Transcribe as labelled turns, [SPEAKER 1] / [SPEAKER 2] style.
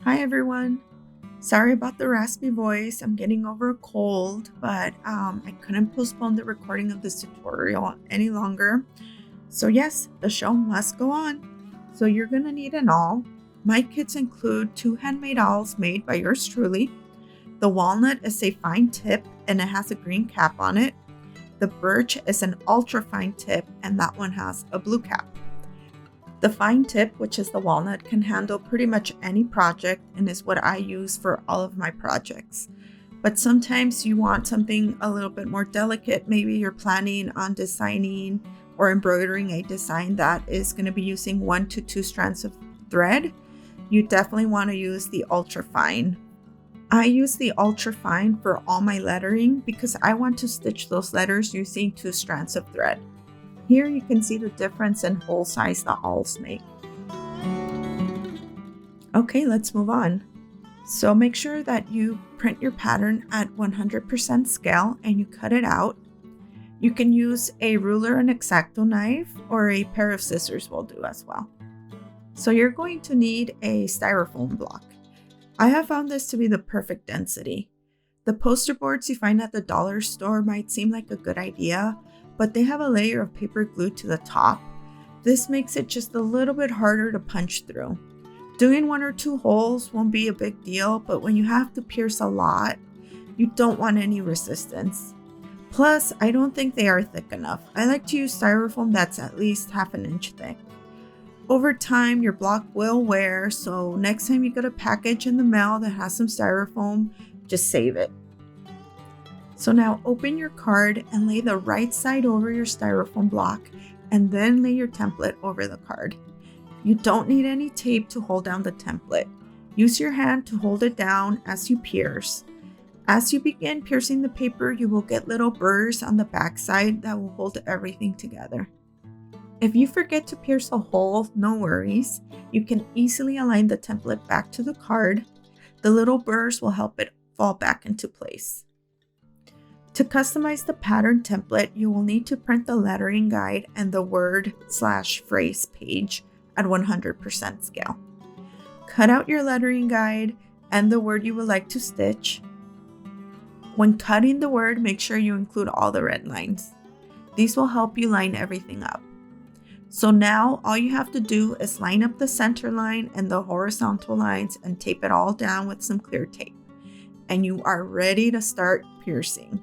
[SPEAKER 1] Hi everyone. Sorry about the raspy voice. I'm getting over a cold, but I couldn't postpone the recording of this tutorial any longer. So yes, the show must go on. So you're gonna need an awl. My kits include 2 handmade awls made by yours truly. The walnut is a fine tip and it has a green cap on it. The birch is an ultra fine tip and that one has a blue cap. The fine tip, which is the walnut, can handle pretty much any project and is what I use for all of my projects. But sometimes you want something a little bit more delicate. Maybe you're planning on designing or embroidering a design that is going to be using 1 to 2 strands of thread. You definitely want to use the ultra fine. I use the ultra fine for all my lettering because I want to stitch those letters using 2 strands of thread. Here you can see the difference in hole size the awls make. Okay, let's move on. So make sure that you print your pattern at 100% scale and you cut it out. You can use a ruler and X-Acto knife or a pair of scissors will do as well. So you're going to need a styrofoam block. I have found this to be the perfect density. The poster boards you find at the dollar store might seem like a good idea, but they have a layer of paper glued to the top. This makes it just a little bit harder to punch through. Doing 1 or 2 holes won't be a big deal, but when you have to pierce a lot, you don't want any resistance. Plus, I don't think they are thick enough. I like to use styrofoam that's at least 1/2 inch thick. Over time, your block will wear, so next time you get a package in the mail that has some styrofoam, just save it. So now open your card and lay the right side over your styrofoam block and then lay your template over the card. You don't need any tape to hold down the template. Use your hand to hold it down as you pierce. As you begin piercing the paper, you will get little burrs on the back side that will hold everything together. If you forget to pierce a hole, no worries. You can easily align the template back to the card. The little burrs will help it fall back into place. To customize the pattern template, you will need to print the lettering guide and the word/phrase page at 100% scale. Cut out your lettering guide and the word you would like to stitch. When cutting the word, make sure you include all the red lines. These will help you line everything up. So now all you have to do is line up the center line and the horizontal lines and tape it all down with some clear tape. And you are ready to start piercing.